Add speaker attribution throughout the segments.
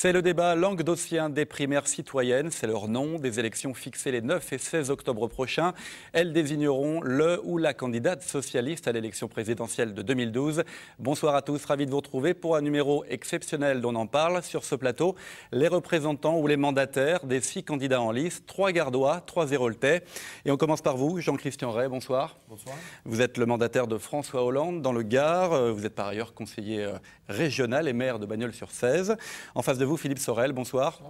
Speaker 1: C'est le débat languedocien des primaires citoyennes. C'est leur nom. Des élections fixées les 9 et 16 octobre prochains. Elles désigneront le ou la candidate socialiste à l'élection présidentielle de 2012. Bonsoir à tous, ravi de vous retrouver pour un numéro exceptionnel dont on en parle. Sur ce plateau, les représentants ou les mandataires des 6 candidats en lice, 3 Gardois, 3 Héraultais. Et on commence par vous, Jean-Christian Ray, bonsoir.
Speaker 2: Bonsoir.
Speaker 1: Vous êtes le mandataire de François Hollande dans le Gard. Vous êtes par ailleurs conseiller régional et maire de Bagnols-sur-Cèze. En face de vous, Philippe Sorel, bonsoir.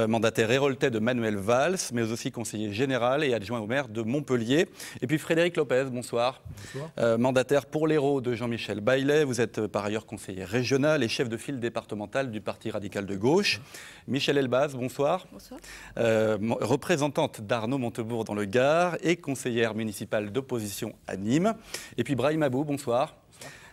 Speaker 1: Mandataire héraultais de Manuel Valls, mais aussi conseiller général et adjoint au maire de Montpellier. Et puis Frédéric Lopez, bonsoir.
Speaker 2: Bonsoir.
Speaker 1: Mandataire pour l'Hérault de Jean-Michel Baillet. Vous êtes par ailleurs conseiller régional et chef de file départemental du Parti radical de gauche. Michel Elbaz, bonsoir.
Speaker 3: Bonsoir.
Speaker 1: Représentante d'Arnaud Montebourg dans le Gard et conseillère municipale d'opposition à Nîmes. Et puis Brahim Abou, bonsoir.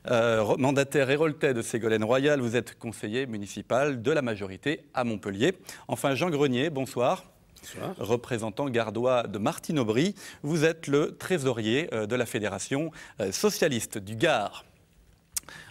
Speaker 1: Mandataire héraultais de Ségolène Royal, vous êtes conseiller municipal de la majorité à Montpellier. Enfin, Jean Grenier, bonsoir.
Speaker 2: Bonsoir.
Speaker 1: Représentant gardois de Martine-Aubry, vous êtes le trésorier de la Fédération socialiste du Gard.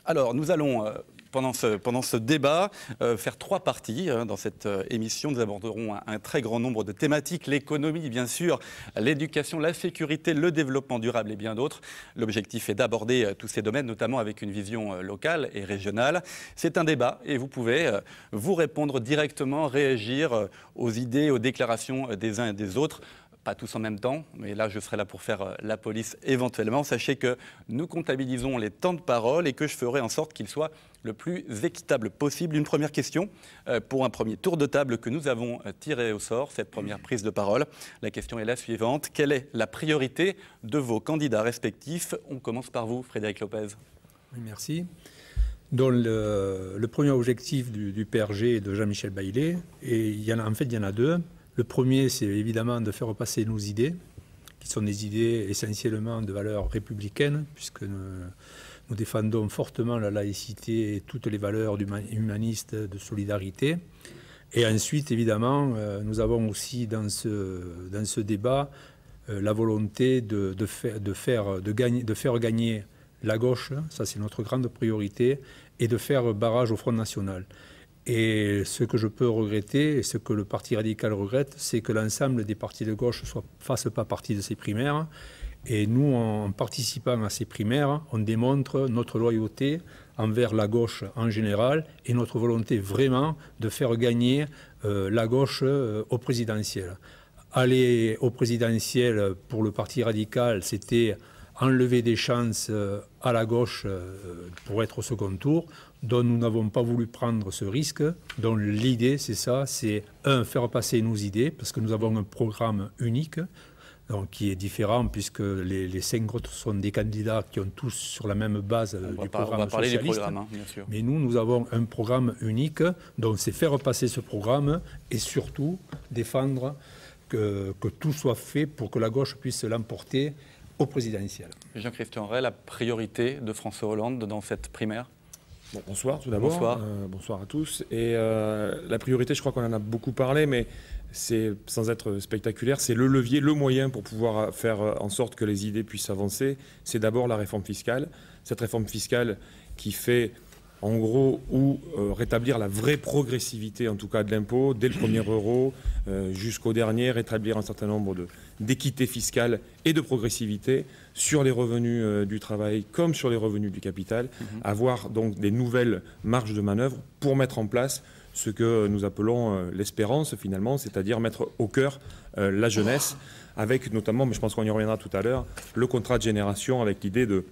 Speaker 1: Alors, nous allons... Pendant ce débat, faire 3 parties dans cette émission. Nous aborderons un très grand nombre de thématiques, l'économie bien sûr, l'éducation, la sécurité, le développement durable et bien d'autres. L'objectif est d'aborder tous ces domaines, notamment avec une vision locale et régionale. C'est un débat et vous pouvez vous répondre directement, réagir aux idées, aux déclarations des uns et des autres. Pas tous en même temps, mais là je serai là pour faire la police éventuellement. Sachez que nous comptabilisons les temps de parole et que je ferai en sorte qu'ils soient le plus équitable possible. Une première question pour un premier tour de table que nous avons tiré au sort, cette première prise de parole. La question est la suivante. Quelle est la priorité de vos candidats respectifs? On commence par vous, Frédéric Lopez.
Speaker 2: Oui, merci. Dans le premier objectif du PRG de Jean-Michel Baillet, et il y en a 2. Le premier, c'est évidemment de faire passer nos idées, qui sont des idées essentiellement de valeurs républicaines, puisque nous défendons fortement la laïcité et toutes les valeurs humanistes de solidarité. Et ensuite, évidemment, nous avons aussi dans ce débat la volonté de faire gagner la gauche, ça c'est notre grande priorité, et de faire barrage au Front National. Et ce que je peux regretter, et ce que le Parti radical regrette, c'est que l'ensemble des partis de gauche ne fassent pas partie de ces primaires. Et nous, en participant à ces primaires, on démontre notre loyauté envers la gauche en général et notre volonté vraiment de faire gagner la gauche au présidentiel. Aller au présidentiel pour le Parti radical, c'était enlever des chances à la gauche pour être au second tour, dont nous n'avons pas voulu prendre ce risque. Donc l'idée, c'est ça, c'est faire passer nos idées, parce que nous avons un programme unique, donc, qui est différent, puisque les 5 autres sont des candidats qui ont tous sur la même base du programme socialiste. On va parler des programmes, bien sûr. Mais nous avons un programme unique, donc c'est faire passer ce programme et surtout défendre que tout soit fait pour que la gauche puisse l'emporter au présidentiel.
Speaker 1: Jean-Christian Ray, la priorité de François Hollande dans cette primaire?
Speaker 4: Bonsoir tout d'abord.
Speaker 1: Bonsoir.
Speaker 4: Bonsoir à tous. Et la priorité, je crois qu'on en a beaucoup parlé, mais c'est, sans être spectaculaire, c'est le levier, le moyen pour pouvoir faire en sorte que les idées puissent avancer. C'est d'abord la réforme fiscale. Cette réforme fiscale qui fait, en gros, rétablir la vraie progressivité, en tout cas de l'impôt, dès le premier euro jusqu'au dernier, rétablir un certain nombre d'équité fiscale et de progressivité sur les revenus du travail comme sur les revenus du capital, avoir donc des nouvelles marges de manœuvre pour mettre en place ce que nous appelons l'espérance finalement, c'est-à-dire mettre au cœur la jeunesse, avec notamment, mais je pense qu'on y reviendra tout à l'heure, le contrat de génération avec l'idée de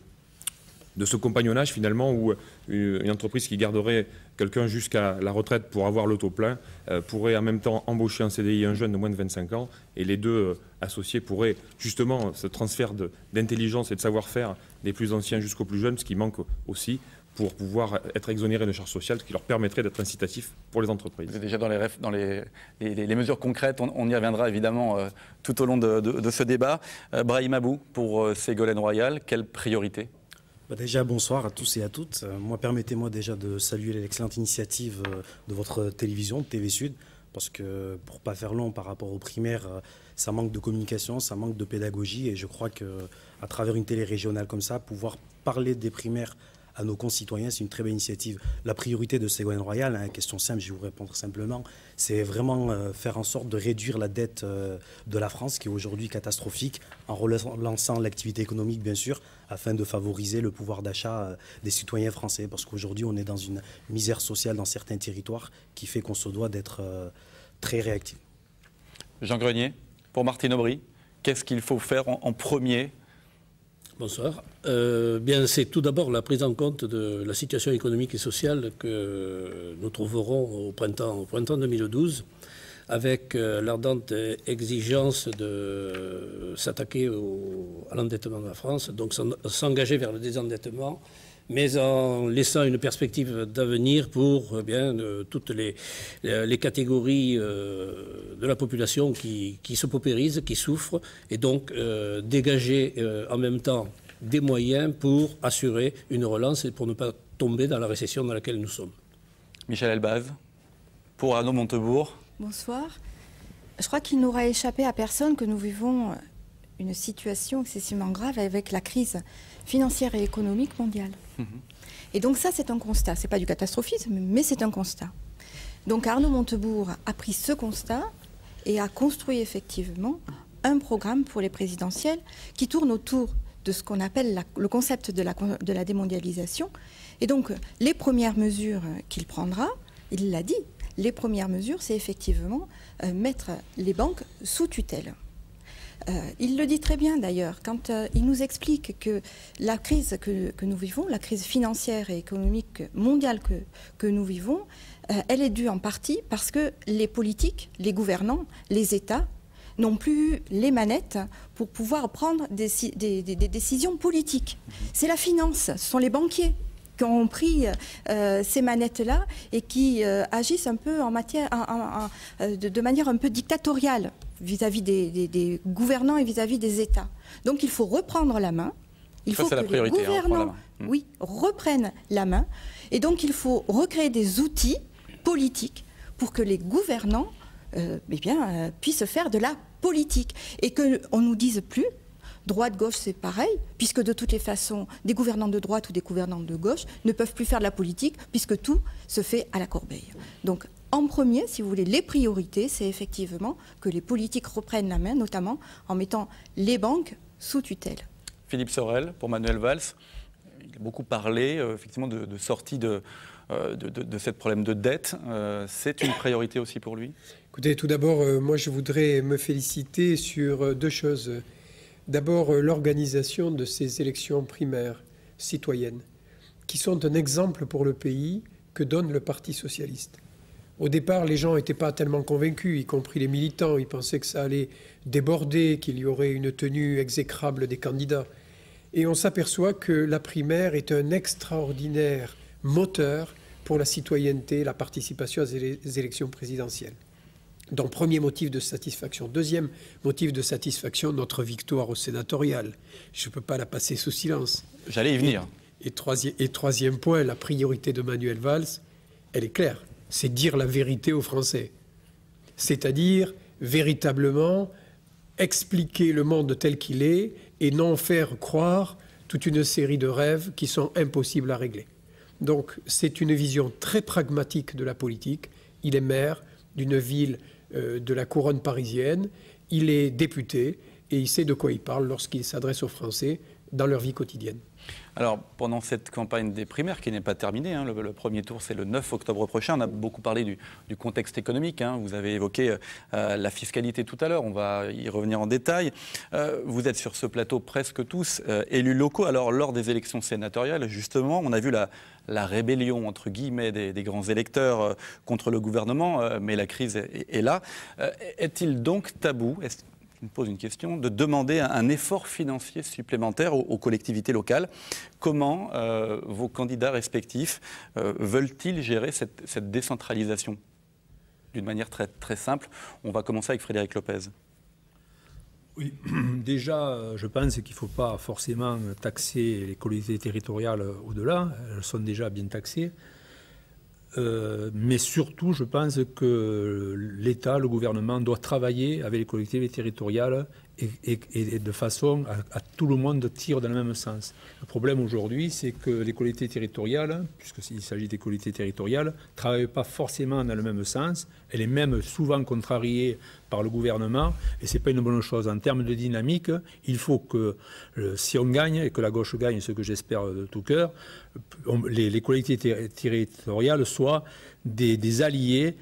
Speaker 4: ce compagnonnage finalement où une entreprise qui garderait quelqu'un jusqu'à la retraite pour avoir le taux plein pourrait en même temps embaucher en CDI un jeune de moins de 25 ans et les deux associés pourraient justement ce transfert d'intelligence et de savoir-faire des plus anciens jusqu'aux plus jeunes, ce qui manque aussi pour pouvoir être exonérés de charges sociales, ce qui leur permettrait d'être incitatif pour les entreprises.
Speaker 1: Vous êtes déjà dans les mesures concrètes, on y reviendra évidemment tout au long de ce débat. Brahim Abou, pour Ségolène Royal, quelle priorité?
Speaker 5: Déjà, bonsoir à tous et à toutes. Permettez-moi déjà de saluer l'excellente initiative de votre télévision, TV Sud, parce que, pour ne pas faire long par rapport aux primaires, ça manque de communication, ça manque de pédagogie, et je crois qu'à travers une télé régionale comme ça, pouvoir parler des primaires à nos concitoyens. C'est une très belle initiative. La priorité de Ségolène Royal, hein, question simple, je vais vous répondre simplement, c'est vraiment faire en sorte de réduire la dette de la France, qui est aujourd'hui catastrophique, en relançant l'activité économique, bien sûr, afin de favoriser le pouvoir d'achat des citoyens français. Parce qu'aujourd'hui, on est dans une misère sociale dans certains territoires qui fait qu'on se doit d'être très réactif.
Speaker 1: Jean Grenier, pour Martine Aubry, qu'est-ce qu'il faut faire en premier?
Speaker 3: Bonsoir. Bien, c'est tout d'abord la prise en compte de la situation économique et sociale que nous trouverons au printemps 2012, avec l'ardente exigence de s'attaquer à l'endettement de la France, donc s'engager vers le désendettement, mais en laissant une perspective d'avenir pour toutes les catégories de la population qui se paupérisent, qui souffrent, et donc dégager en même temps des moyens pour assurer une relance et pour ne pas tomber dans la récession dans laquelle nous sommes.
Speaker 1: Michel Elbaz, pour Arnaud Montebourg.
Speaker 6: Bonsoir. Je crois qu'il n'aura échappé à personne que nous vivons une situation excessivement grave avec la crise financière et économique mondiale. Et donc ça, c'est un constat. Ce n'est pas du catastrophisme, mais c'est un constat. Donc Arnaud Montebourg a pris ce constat et a construit effectivement un programme pour les présidentielles qui tourne autour de ce qu'on appelle le concept de la démondialisation. Et donc les premières mesures qu'il prendra, il l'a dit, les premières mesures, c'est effectivement mettre les banques sous tutelle. Il le dit très bien d'ailleurs quand il nous explique que la crise que nous vivons, la crise financière et économique mondiale que nous vivons, elle est due en partie parce que les politiques, les gouvernants, les États n'ont plus eu les manettes pour pouvoir prendre des décisions politiques. C'est la finance, ce sont les banquiers qui ont pris ces manettes-là et qui agissent un peu de manière un peu dictatoriale vis-à-vis des gouvernants et vis-à-vis des États. Donc il faut reprendre la main. Il faut que les gouvernants reprennent la main. Et donc il faut recréer des outils politiques pour que les gouvernants puissent faire de la politique. Et qu'on ne nous dise plus, droite-gauche c'est pareil, puisque de toutes les façons, des gouvernants de droite ou des gouvernants de gauche ne peuvent plus faire de la politique, puisque tout se fait à la corbeille. Donc en premier, si vous voulez, les priorités, c'est effectivement que les politiques reprennent la main, notamment en mettant les banques sous tutelle.
Speaker 1: Philippe Sorel, pour Manuel Valls, il a beaucoup parlé effectivement de sortie de ce problème de dette. C'est une priorité aussi pour lui?
Speaker 7: Écoutez, tout d'abord, moi je voudrais me féliciter sur deux choses. D'abord, l'organisation de ces élections primaires citoyennes, qui sont un exemple pour le pays que donne le Parti socialiste. Au départ, les gens n'étaient pas tellement convaincus, y compris les militants. Ils pensaient que ça allait déborder, qu'il y aurait une tenue exécrable des candidats. Et on s'aperçoit que la primaire est un extraordinaire moteur pour la citoyenneté, la participation à les élections présidentielles. Donc, premier motif de satisfaction. Deuxième motif de satisfaction, notre victoire au sénatorial. Je ne peux pas la passer sous silence.
Speaker 1: J'allais y venir.
Speaker 7: Et troisième point, la priorité de Manuel Valls, elle est claire. C'est dire la vérité aux Français. C'est-à-dire, véritablement, expliquer le monde tel qu'il est et non faire croire toute une série de rêves qui sont impossibles à régler. Donc, c'est une vision très pragmatique de la politique. Il est maire d'une ville de la couronne parisienne, il est député et il sait de quoi il parle lorsqu'il s'adresse aux Français dans leur vie quotidienne.
Speaker 1: Alors, pendant cette campagne des primaires qui n'est pas terminée, hein, le premier tour c'est le 9 octobre prochain, on a beaucoup parlé du contexte économique, hein, vous avez évoqué la fiscalité tout à l'heure, on va y revenir en détail. Vous êtes sur ce plateau presque tous élus locaux, alors lors des élections sénatoriales, justement, on a vu la rébellion, entre guillemets, des grands électeurs contre le gouvernement, mais la crise est là. Est-il donc tabou, je me pose une question, de demander un effort financier supplémentaire aux collectivités locales? Comment vos candidats respectifs veulent-ils gérer cette décentralisation d'une manière très, très simple? On va commencer avec Frédéric Lopez.
Speaker 2: Oui, déjà, je pense qu'il ne faut pas forcément taxer les collectivités territoriales au-delà. Elles sont déjà bien taxées. Mais surtout, je pense que l'État, le gouvernement, doit travailler avec les collectivités territoriales et de façon à tout le monde tire dans le même sens. Le problème aujourd'hui, c'est que les collectivités territoriales, puisqu'il s'agit des collectivités territoriales, ne travaillent pas forcément dans le même sens. Elle est même souvent contrariée par le gouvernement, et ce n'est pas une bonne chose. En termes de dynamique, il faut que, si on gagne, et que la gauche gagne, ce que j'espère de tout cœur, les collectivités territoriales soient des alliés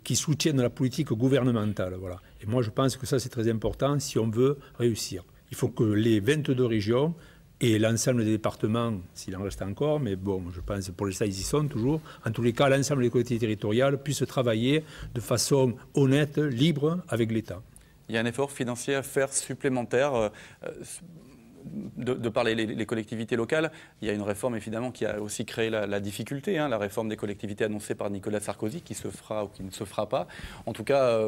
Speaker 2: qui soutiennent la politique gouvernementale. Voilà. Et moi, je pense que ça, c'est très important si on veut réussir. Il faut que les 22 régions et l'ensemble des départements, s'il en reste encore, mais bon, je pense que pour l'instant, ils y sont toujours. En tous les cas, l'ensemble des collectivités territoriales puissent travailler de façon honnête, libre avec l'État.
Speaker 1: Il y a un effort financier à faire supplémentaire de par les collectivités locales. Il y a une réforme évidemment qui a aussi créé la difficulté, la réforme des collectivités annoncée par Nicolas Sarkozy, qui se fera ou qui ne se fera pas. En tout cas,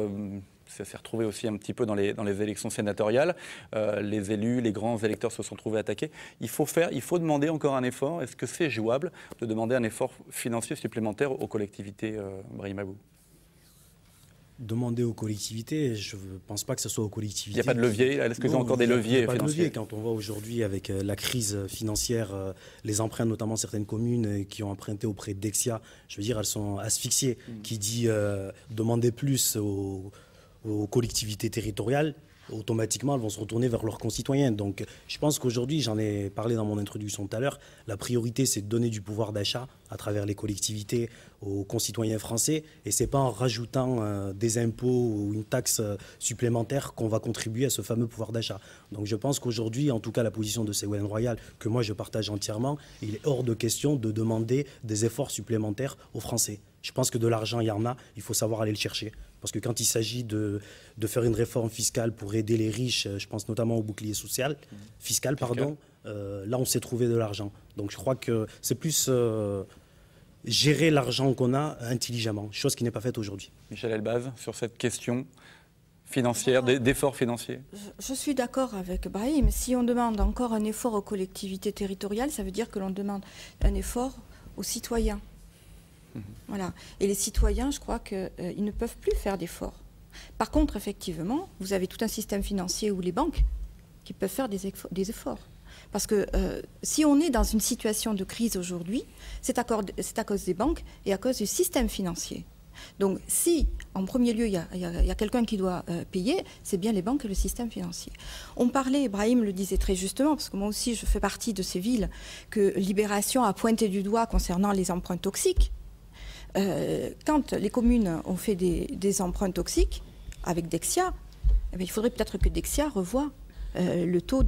Speaker 1: ça s'est retrouvé aussi un petit peu dans les élections sénatoriales. Les élus, les grands électeurs se sont trouvés attaqués. Il faut demander encore un effort. Est-ce que c'est jouable de demander un effort financier supplémentaire aux collectivités, Brahim Abou?
Speaker 5: Demander aux collectivités, je ne pense pas que ce soit aux collectivités.
Speaker 1: Il n'y a pas de levier? Est-ce qu'ils ont encore des leviers financiers?
Speaker 5: Il n'y a pas de levier. Quand on voit aujourd'hui avec la crise financière, les emprunts, notamment certaines communes qui ont emprunté auprès de Dexia, je veux dire, elles sont asphyxiées. Qui dit demander plus aux collectivités territoriales, automatiquement, elles vont se retourner vers leurs concitoyens. Donc, je pense qu'aujourd'hui, j'en ai parlé dans mon introduction tout à l'heure, la priorité, c'est de donner du pouvoir d'achat à travers les collectivités aux concitoyens français. Et ce n'est pas en rajoutant des impôts ou une taxe supplémentaire qu'on va contribuer à ce fameux pouvoir d'achat. Donc, je pense qu'aujourd'hui, en tout cas, la position de Ségolène Royal, que moi, je partage entièrement, il est hors de question de demander des efforts supplémentaires aux Français. Je pense que de l'argent, il y en a, il faut savoir aller le chercher. Parce que quand il s'agit de faire une réforme fiscale pour aider les riches, je pense notamment au bouclier fiscal, là on s'est trouvé de l'argent. Donc je crois que c'est plus gérer l'argent qu'on a intelligemment, chose qui n'est pas faite aujourd'hui.
Speaker 1: Michel Elbaz, sur cette question financière, d'efforts financiers.
Speaker 6: Je suis d'accord avec Brahim. Si on demande encore un effort aux collectivités territoriales, ça veut dire que l'on demande un effort aux citoyens. Voilà. Et les citoyens, je crois qu'ils ne peuvent plus faire d'efforts. Par contre, effectivement, vous avez tout un système financier ou les banques qui peuvent faire des efforts. Parce que si on est dans une situation de crise aujourd'hui, c'est à cause des banques et à cause du système financier. Donc si, en premier lieu, il y a quelqu'un qui doit payer, c'est bien les banques et le système financier. On parlait, Brahim le disait très justement, parce que moi aussi je fais partie de ces villes que Libération a pointé du doigt concernant les emprunts toxiques. Quand les communes ont fait des emprunts toxiques avec Dexia, il faudrait peut-être que Dexia revoie le taux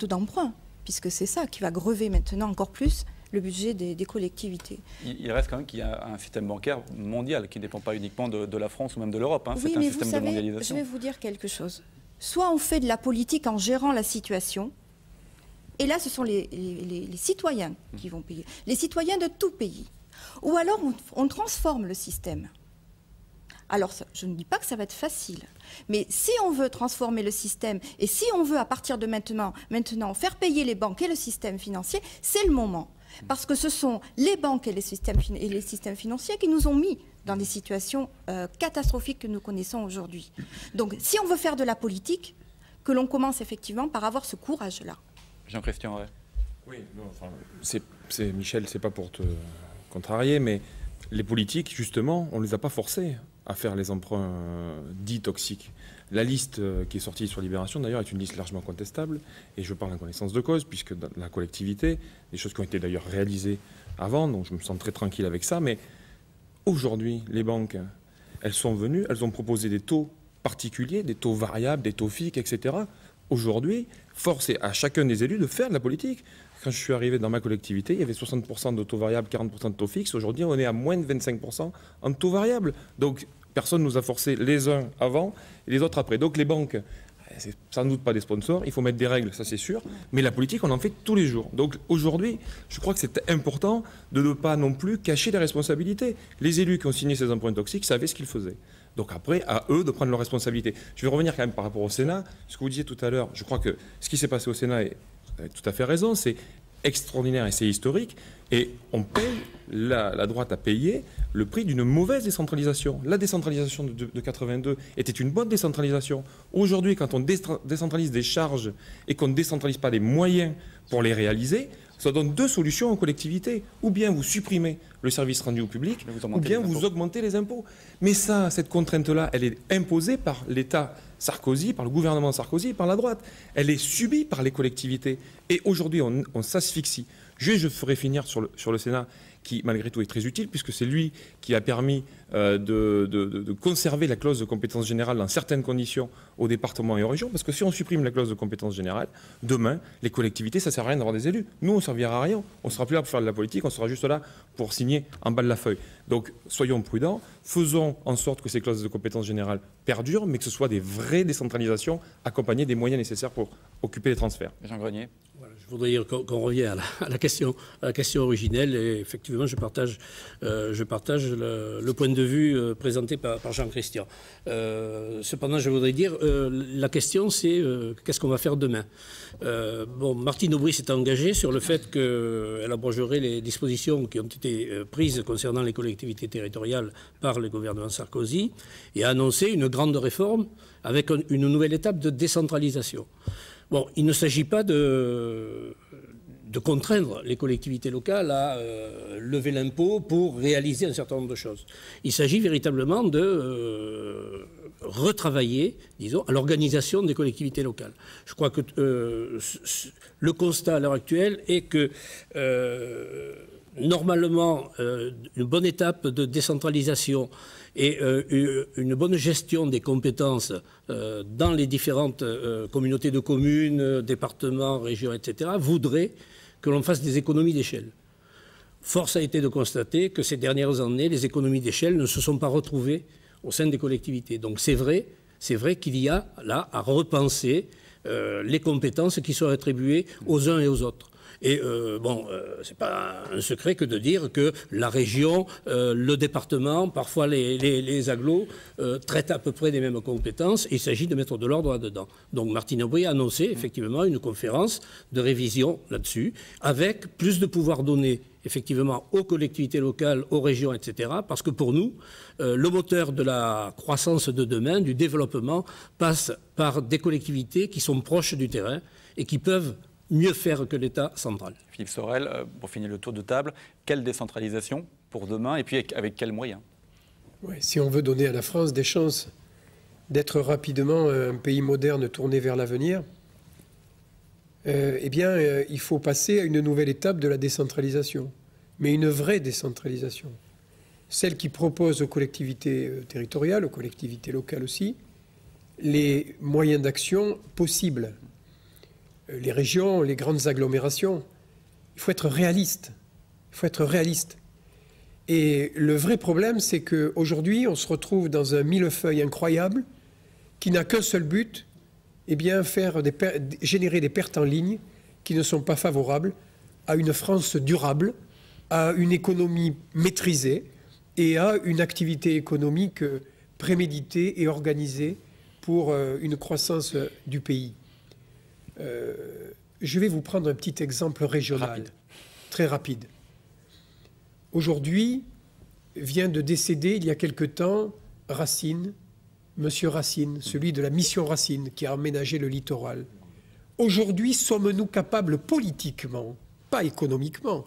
Speaker 6: d'emprunt, puisque c'est ça qui va grever maintenant encore plus le budget des collectivités.
Speaker 1: Il reste quand même qu'il y a un système bancaire mondial qui ne dépend pas uniquement de la France ou même de l'Europe.
Speaker 6: Oui,
Speaker 1: c'est un
Speaker 6: mais
Speaker 1: système
Speaker 6: vous savez,
Speaker 1: de mondialisation.
Speaker 6: je vais vous dire quelque chose. Soit on fait de la politique en gérant la situation, et là ce sont les citoyens qui vont payer, les citoyens de tout pays. Ou alors on transforme le système. Alors je ne dis pas que ça va être facile, mais si on veut transformer le système et si on veut à partir de maintenant faire payer les banques et le système financier, c'est le moment. Parce que ce sont les banques et les systèmes financiers qui nous ont mis dans des situations catastrophiques que nous connaissons aujourd'hui. Donc si on veut faire de la politique, que l'on commence effectivement par avoir ce courage-là.
Speaker 1: Jean-Christian Ray.
Speaker 4: Oui, non, enfin, Michel, c'est pas pour te contrarier, mais les politiques, justement, on ne les a pas forcés à faire les emprunts dits toxiques. La liste qui est sortie sur Libération, d'ailleurs, est une liste largement contestable, et je parle en connaissance de cause, puisque dans la collectivité, des choses qui ont été d'ailleurs réalisées avant, donc je me sens très tranquille avec ça, mais aujourd'hui, les banques, elles sont venues, elles ont proposé des taux particuliers, des taux variables, des taux fixes, etc. Aujourd'hui, force est à chacun des élus de faire de la politique. Quand je suis arrivé dans ma collectivité, il y avait 60% de taux variables, 40% de taux fixes. Aujourd'hui, on est à moins de 25% en taux variables. Donc, personne ne nous a forcé les uns avant et les autres après. Donc, les banques, c'est sans doute pas des sponsors. Il faut mettre des règles, ça c'est sûr. Mais la politique, on en fait tous les jours. Donc, aujourd'hui, je crois que c'est important de ne pas non plus cacher les responsabilités. Les élus qui ont signé ces emprunts toxiques savaient ce qu'ils faisaient. Donc après, à eux de prendre leurs responsabilités. Je vais revenir quand même par rapport au Sénat. Ce que vous disiez tout à l'heure, je crois que ce qui s'est passé au Sénat, et vous avez tout à fait raison, c'est extraordinaire et c'est historique. Et on paye, la droite a payé le prix d'une mauvaise décentralisation. La décentralisation de 82 était une bonne décentralisation. Aujourd'hui, quand on décentralise des charges et qu'on ne décentralise pas les moyens pour les réaliser, ça donne deux solutions aux collectivités. Ou bien vous supprimez le service rendu au public, ou bien vous augmentez les impôts. Mais ça, cette contrainte-là, elle est imposée par l'État Sarkozy, par le gouvernement Sarkozy, par la droite. Elle est subie par les collectivités. Et aujourd'hui, on s'asphyxie. Je ferai finir sur le Sénat, qui malgré tout est très utile, puisque c'est lui qui a permis de conserver la clause de compétence générale dans certaines conditions aux départements et aux régions, parce que si on supprime la clause de compétence générale, demain, les collectivités, ça ne sert à rien d'avoir des élus. Nous, on ne servira à rien. On ne sera plus là pour faire de la politique, on sera juste là pour signer en bas de la feuille. Donc, soyons prudents, faisons en sorte que ces clauses de compétence générale perdurent, mais que ce soit des vraies décentralisations accompagnées des moyens nécessaires pour occuper les transferts.
Speaker 1: Jean Grenier.
Speaker 3: Voilà, je voudrais dire qu'on revient à la question originelle, et effectivement, je partage le point de vue présenté par Jean-Christian. Cependant, je voudrais dire, la question, c'est qu'est-ce qu'on va faire demain? Martine Aubry s'est engagée sur le fait qu'elle abrogerait les dispositions qui ont été prises concernant les collectivités territoriales par le gouvernement Sarkozy, et a annoncé une grande réforme avec une nouvelle étape de décentralisation. Bon, il ne s'agit pas de contraindre les collectivités locales à lever l'impôt pour réaliser un certain nombre de choses. Il s'agit véritablement de retravailler, disons, à l'organisation des collectivités locales. Je crois que le constat à l'heure actuelle est que normalement, une bonne étape de décentralisation et une bonne gestion des compétences dans les différentes communautés de communes, départements, régions, etc., voudrait que l'on fasse des économies d'échelle. Force a été de constater que ces dernières années, les économies d'échelle ne se sont pas retrouvées au sein des collectivités. Donc c'est vrai qu'il y a là à repenser les compétences qui sont attribuées aux uns et aux autres. Et c'est pas un secret que de dire que la région, le département, parfois les agglos traitent à peu près des mêmes compétences. Et il s'agit de mettre de l'ordre là-dedans. Donc Martine Aubry a annoncé effectivement une conférence de révision là-dessus, avec plus de pouvoir donné effectivement aux collectivités locales, aux régions, etc. Parce que pour nous, le moteur de la croissance de demain, du développement, passe par des collectivités qui sont proches du terrain et qui peuvent mieux faire que l'État central.
Speaker 1: Philippe Sorel, pour finir le tour de table, quelle décentralisation pour demain et puis avec quels moyens?
Speaker 7: Ouais, si on veut donner à la France des chances d'être rapidement un pays moderne tourné vers l'avenir, il faut passer à une nouvelle étape de la décentralisation, mais une vraie décentralisation. Celle qui propose aux collectivités territoriales, aux collectivités locales aussi, les moyens d'action possibles. Les régions, les grandes agglomérations, il faut être réaliste. Il faut être réaliste. Et le vrai problème, c'est qu'aujourd'hui, on se retrouve dans un millefeuille incroyable qui n'a qu'un seul but, générer des pertes en ligne qui ne sont pas favorables à une France durable, à une économie maîtrisée et à une activité économique préméditée et organisée pour une croissance du pays. Je vais vous prendre un petit exemple régional, très rapide. Aujourd'hui, vient de décéder, il y a quelque temps, Racine, Monsieur Racine, celui de la mission Racine, qui a aménagé le littoral. Aujourd'hui, sommes-nous capables politiquement, pas économiquement,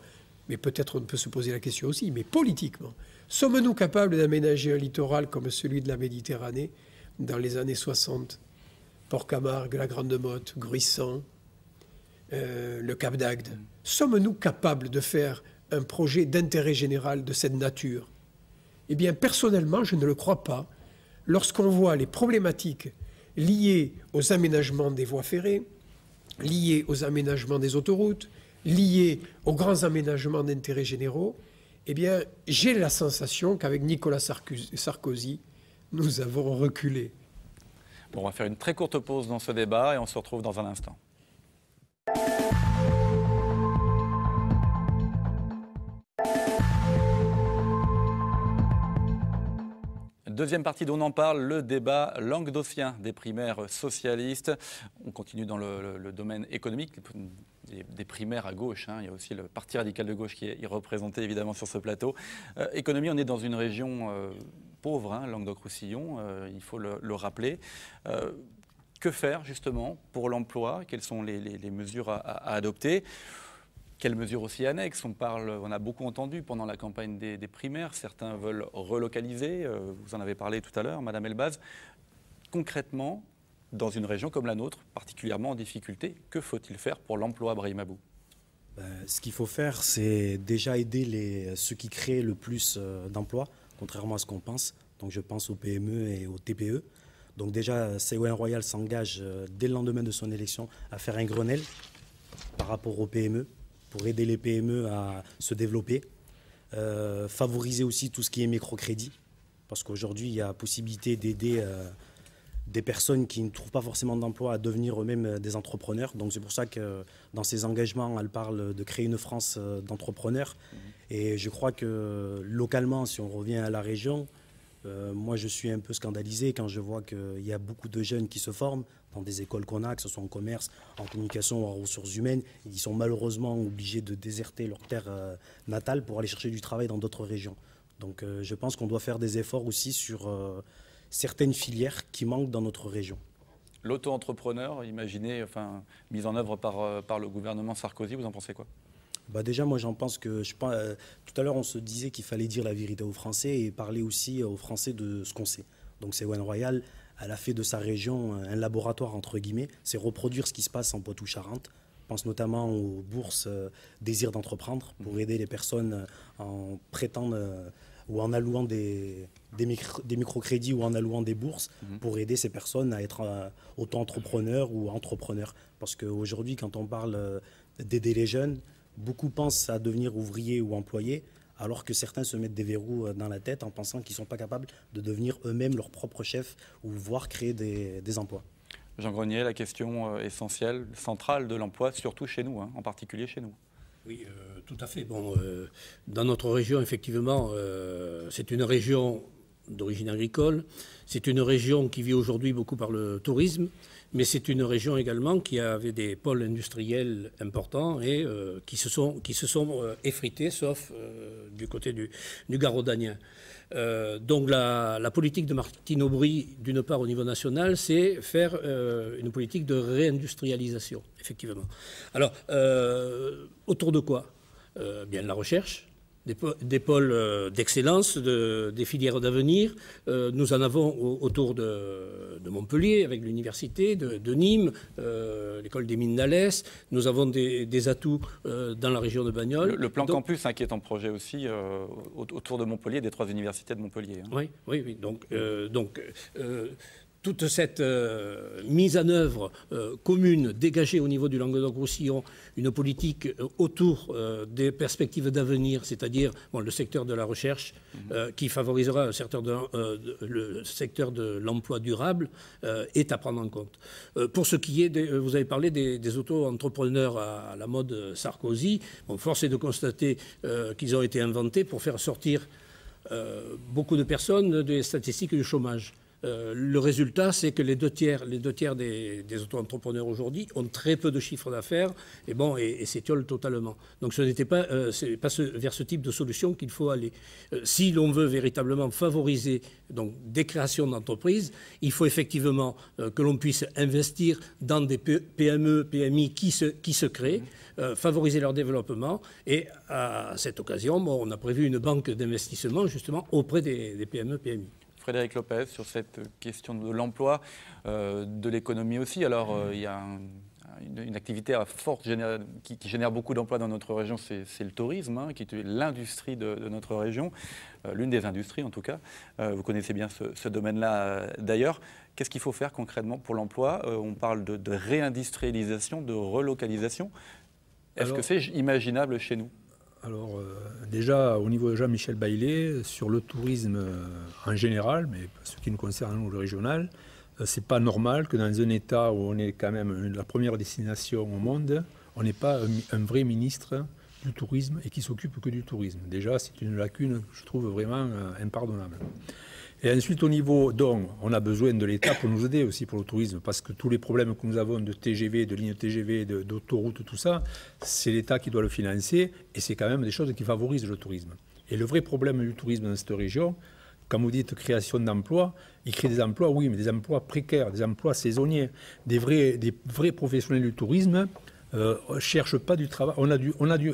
Speaker 7: mais peut-être on peut se poser la question aussi, mais politiquement, sommes-nous capables d'aménager un littoral comme celui de la Méditerranée dans les années 60 ? Port-Camargue, la Grande-Motte, Gruissan, le Cap d'Agde. Sommes-nous capables de faire un projet d'intérêt général de cette nature? Eh bien, personnellement, je ne le crois pas. Lorsqu'on voit les problématiques liées aux aménagements des voies ferrées, liées aux aménagements des autoroutes, liées aux grands aménagements d'intérêt généraux, eh bien, j'ai la sensation qu'avec Nicolas Sarkozy, nous avons reculé.
Speaker 1: Bon, on va faire une très courte pause dans ce débat et on se retrouve dans un instant. Deuxième partie d'On en parle, le débat languedocien des primaires socialistes. On continue dans le domaine économique. des primaires à gauche. Hein. Il y a aussi le Parti radical de gauche qui est représenté évidemment sur ce plateau. Économie, on est dans une région pauvre, hein, Languedoc-Roussillon, il faut le rappeler. Que faire justement pour l'emploi? Quelles sont les mesures à adopter? Quelles mesures aussi annexes? On a beaucoup entendu pendant la campagne des primaires, certains veulent relocaliser, vous en avez parlé tout à l'heure, Madame Elbaz. Concrètement, dans une région comme la nôtre, particulièrement en difficulté, que faut-il faire pour l'emploi, Brahim Abou?
Speaker 5: Ce qu'il faut faire, c'est déjà aider ceux qui créent le plus d'emplois, contrairement à ce qu'on pense. Donc je pense aux PME et aux TPE. Donc déjà, Ségolène Royal s'engage dès le lendemain de son élection à faire un Grenelle par rapport aux PME, pour aider les PME à se développer. Favoriser aussi tout ce qui est microcrédit, parce qu'aujourd'hui, il y a possibilité d'aider des personnes qui ne trouvent pas forcément d'emploi à devenir eux-mêmes des entrepreneurs. Donc c'est pour ça que dans ses engagements, elle parle de créer une France d'entrepreneurs. Et je crois que localement, si on revient à la région, moi je suis un peu scandalisé quand je vois qu'il y a beaucoup de jeunes qui se forment dans des écoles qu'on a, que ce soit en commerce, en communication ou en ressources humaines. Ils sont malheureusement obligés de déserter leur terre natale pour aller chercher du travail dans d'autres régions. Donc je pense qu'on doit faire des efforts aussi sur certaines filières qui manquent dans notre région.
Speaker 1: L'auto-entrepreneur, imaginé, mise en œuvre par le gouvernement Sarkozy, vous en pensez quoi?
Speaker 5: Déjà, moi, j'en pense que... tout à l'heure, on se disait qu'il fallait dire la vérité aux Français et parler aussi aux Français de ce qu'on sait. Donc, Ségolène Royal, elle a fait de sa région un laboratoire, entre guillemets. C'est reproduire ce qui se passe en Poitou-Charentes. Je pense notamment aux bourses Désir d'entreprendre pour aider les personnes en prêtant ou en allouant des microcrédits ou en allouant des bourses pour aider ces personnes à être auto-entrepreneurs ou entrepreneurs. Parce qu'aujourd'hui, quand on parle d'aider les jeunes, beaucoup pensent à devenir ouvriers ou employés, alors que certains se mettent des verrous dans la tête en pensant qu'ils ne sont pas capables de devenir eux-mêmes leur propre chef ou voire créer des emplois.
Speaker 1: Jean Grenier, la question essentielle, centrale de l'emploi, surtout chez nous, hein, en particulier chez nous.
Speaker 3: Oui, tout à fait. Dans notre région, effectivement, c'est une région d'origine agricole. C'est une région qui vit aujourd'hui beaucoup par le tourisme, mais c'est une région également qui avait des pôles industriels importants et qui se sont effrités, sauf du côté du Garaud-Danien. Donc la politique de Martine Aubry, d'une part au niveau national, c'est faire une politique de réindustrialisation, effectivement. Alors, autour de quoi? Bien la recherche, des pôles d'excellence, des filières d'avenir. Nous en avons autour de Montpellier, avec l'université de Nîmes, l'école des mines d'Alès. Nous avons des atouts dans la région de Bagnoles.
Speaker 1: Le plan campus, qui est en projet aussi autour de Montpellier, des 3 universités de Montpellier. Hein.
Speaker 3: Oui. Donc toute cette mise en œuvre commune, dégagée au niveau du Languedoc-Roussillon, une politique autour des perspectives d'avenir, c'est-à-dire le secteur de la recherche, qui favorisera le secteur de l'emploi durable, est à prendre en compte. Pour ce qui est, vous avez parlé des auto-entrepreneurs à la mode Sarkozy, force est de constater qu'ils ont été inventés pour faire sortir beaucoup de personnes des statistiques du chômage. Le résultat, c'est que les deux tiers des auto-entrepreneurs aujourd'hui ont très peu de chiffre d'affaires et s'étiolent totalement. Donc ce n'était pas, vers ce type de solution qu'il faut aller. Si l'on veut véritablement favoriser donc, des créations d'entreprises, il faut effectivement que l'on puisse investir dans des PME, PMI qui se créent, favoriser leur développement. Et à cette occasion, on a prévu une banque d'investissement justement auprès des PME, PMI.
Speaker 1: Frédéric Lopez, sur cette question de l'emploi, de l'économie aussi. Alors, il y a une activité forte qui génère beaucoup d'emplois dans notre région, c'est le tourisme, qui est l'industrie de notre région, l'une des industries en tout cas. Vous connaissez bien ce domaine-là d'ailleurs. Qu'est-ce qu'il faut faire concrètement pour l'emploi? On parle de réindustrialisation, de relocalisation. Est-ce que c'est imaginable chez nous?
Speaker 2: Alors, déjà, au niveau de Jean-Michel Baillet, sur le tourisme en général, mais ce qui nous concerne, nous, le régional, c'est pas normal que dans un État où on est quand même la première destination au monde, on n'ait pas un vrai ministre du tourisme et qui s'occupe que du tourisme. Déjà, c'est une lacune que je trouve vraiment impardonnable. Et ensuite, au niveau, donc, on a besoin de l'État pour nous aider aussi pour le tourisme, parce que tous les problèmes que nous avons de TGV, de lignes TGV, d'autoroutes, tout ça, c'est l'État qui doit le financer, et c'est quand même des choses qui favorisent le tourisme. Et le vrai problème du tourisme dans cette région, quand vous dites création d'emplois, il crée des emplois, oui, mais des emplois précaires, des emplois saisonniers. Des vrais professionnels du tourisme ne cherchent pas du travail.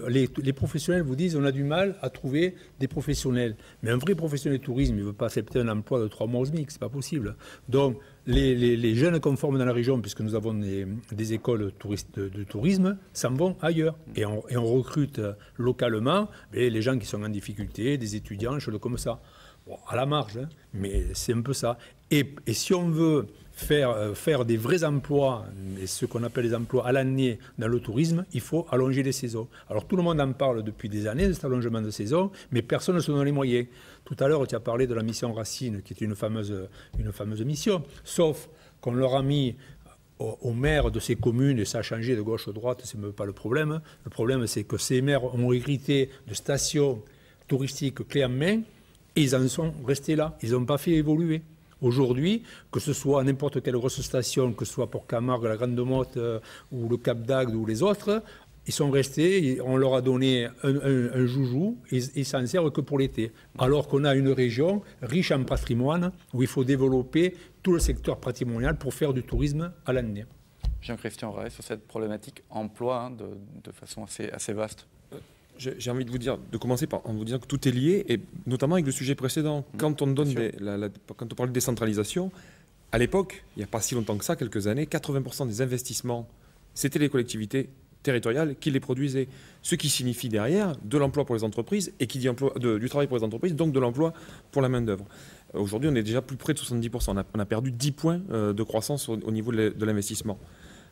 Speaker 2: Les professionnels vous disent on a du mal à trouver des professionnels. Mais un vrai professionnel du tourisme, il ne veut pas accepter un emploi de 3 mois au SMIC, ce n'est pas possible. Donc les jeunes qu'on forme dans la région, puisque nous avons des écoles de tourisme, s'en vont ailleurs. Et on recrute localement les gens qui sont en difficulté, des étudiants, choses comme ça. Bon, à la marge, hein, mais c'est un peu ça. Et si on veut faire des vrais emplois, et ce qu'on appelle les emplois à l'année dans le tourisme, il faut allonger les saisons. Alors tout le monde en parle depuis des années de cet allongement de saison, mais personne ne se donne les moyens. Tout à l'heure, tu as parlé de la mission Racine, qui est une fameuse mission, sauf qu'on leur a mis aux maires de ces communes, et ça a changé de gauche à droite, ce n'est même pas le problème. Le problème, c'est que ces maires ont hérité de stations touristiques clés en main, et ils en sont restés là. Ils n'ont pas fait évoluer. Aujourd'hui, que ce soit n'importe quelle grosse station, que ce soit pour Camargue, la Grande Motte ou le Cap d'Agde ou les autres, ils sont restés, on leur a donné un joujou, et ils ne s'en servent que pour l'été. Alors qu'on a une région riche en patrimoine où il faut développer tout le secteur patrimonial pour faire du tourisme à l'année.
Speaker 1: Jean-Christian Ray, sur cette problématique emploi de façon assez vaste.
Speaker 4: J'ai envie de vous dire, de commencer en vous disant que tout est lié, et notamment avec le sujet précédent. Quand on quand on parle de décentralisation, à l'époque, il n'y a pas si longtemps que ça, quelques années, 80% des investissements, c'était les collectivités territoriales qui les produisaient. Ce qui signifie derrière de l'emploi pour les entreprises, et qui dit du travail pour les entreprises, donc de l'emploi pour la main-d'œuvre. Aujourd'hui, on est déjà plus près de 70%. On a perdu 10 points de croissance au niveau de l'investissement.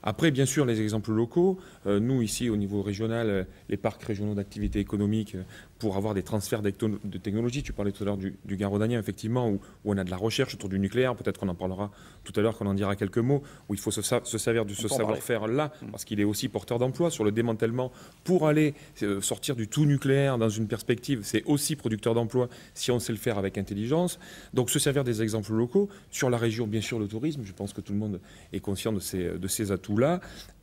Speaker 4: Après, bien sûr, les exemples locaux. Nous, ici, au niveau régional, les parcs régionaux d'activité économique, pour avoir des transferts de technologie. Tu parlais tout à l'heure du Gard-Rhodanien, effectivement, où on a de la recherche autour du nucléaire. Peut-être qu'on en parlera tout à l'heure, qu'on en dira quelques mots, où il faut se servir de ce savoir-faire là, parce qu'il est aussi porteur d'emploi sur le démantèlement. Pour aller sortir du tout nucléaire dans une perspective, c'est aussi producteur d'emploi si on sait le faire avec intelligence. Donc, se servir des exemples locaux. Sur la région, bien sûr, le tourisme. Je pense que tout le monde est conscient de ces atouts-là.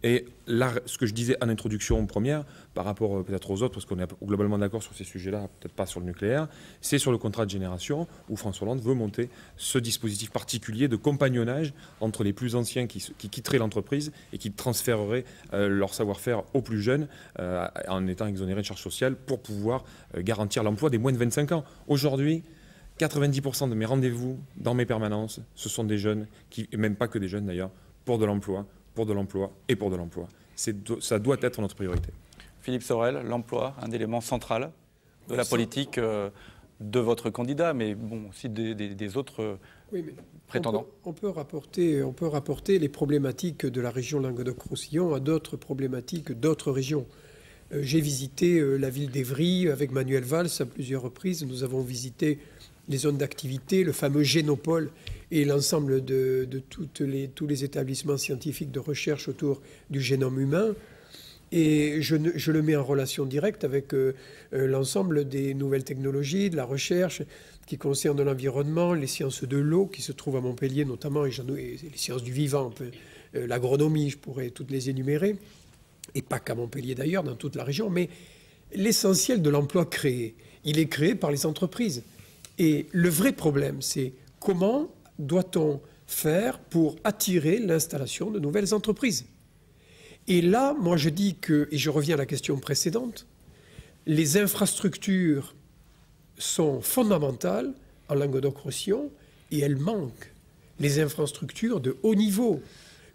Speaker 4: Et là, ce que je disais en introduction première, par rapport peut-être aux autres, parce qu'on est globalement d'accord sur ces sujets-là, peut-être pas sur le nucléaire, c'est sur le contrat de génération où François Hollande veut monter ce dispositif particulier de compagnonnage entre les plus anciens qui quitteraient l'entreprise et qui transféreraient leur savoir-faire aux plus jeunes en étant exonérés de charges sociales pour pouvoir garantir l'emploi des moins de 25 ans. Aujourd'hui, 90% de mes rendez-vous dans mes permanences, ce sont des jeunes, et même pas que des jeunes d'ailleurs, pour de l'emploi et pour de l'emploi. Ça doit être notre priorité.
Speaker 1: Philippe Sorel, l'emploi, un élément central de la politique de votre candidat, mais bon, aussi des autres prétendants.
Speaker 7: On peut rapporter les problématiques de la région Languedoc-Roussillon à d'autres problématiques d'autres régions. J'ai visité la ville d'Évry avec Manuel Valls à plusieurs reprises. Nous avons visité les zones d'activité, le fameux Génopole et l'ensemble de tous les établissements scientifiques de recherche autour du génome humain. Et je le mets en relation directe avec l'ensemble des nouvelles technologies, de la recherche qui concerne l'environnement, les sciences de l'eau qui se trouvent à Montpellier notamment, et les sciences du vivant, l'agronomie, je pourrais toutes les énumérer, et pas qu'à Montpellier d'ailleurs, dans toute la région. Mais l'essentiel de l'emploi créé, il est créé par les entreprises. Et le vrai problème, c'est comment doit-on faire pour attirer l'installation de nouvelles entreprises? Et là, moi je dis que, et je reviens à la question précédente, les infrastructures sont fondamentales en Languedoc-Roussillon et elles manquent. Les infrastructures de haut niveau,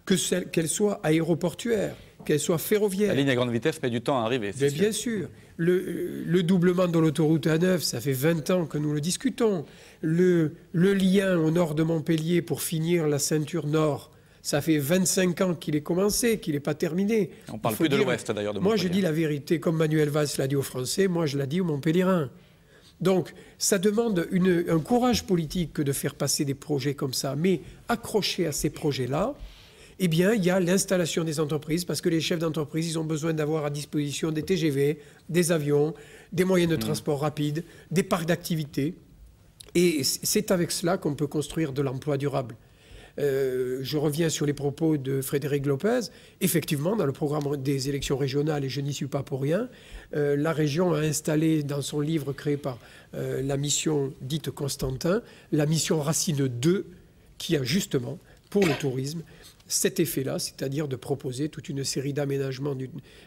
Speaker 7: qu'elles soient aéroportuaires, qu'elles soient ferroviaires.
Speaker 1: La ligne à grande vitesse met du temps à arriver.
Speaker 7: Mais bien sûr. Le doublement de l'autoroute A9, ça fait 20 ans que nous le discutons. Le lien au nord de Montpellier pour finir la ceinture nord, ça fait 25 ans qu'il est commencé, qu'il n'est pas terminé.
Speaker 1: On ne parle plus de l'ouest d'ailleurs de Montpellier.
Speaker 7: Moi je dis la vérité, comme Manuel Valls l'a dit aux Français, moi je l'ai dit aux Montpelliérains. Donc ça demande un courage politique que de faire passer des projets comme ça, mais accrochés à ces projets-là, eh bien, il y a l'installation des entreprises, parce que les chefs d'entreprise, ils ont besoin d'avoir à disposition des TGV, des avions, des moyens de transport rapide, des parcs d'activité. Et c'est avec cela qu'on peut construire de l'emploi durable. Je reviens sur les propos de Frédéric Lopez. Effectivement, dans le programme des élections régionales, et je n'y suis pas pour rien, la région a installé dans son livre créé par la mission dite Constantin, la mission Racine 2, qui a justement, pour le tourisme, cet effet-là, c'est-à-dire de proposer toute une série d'aménagements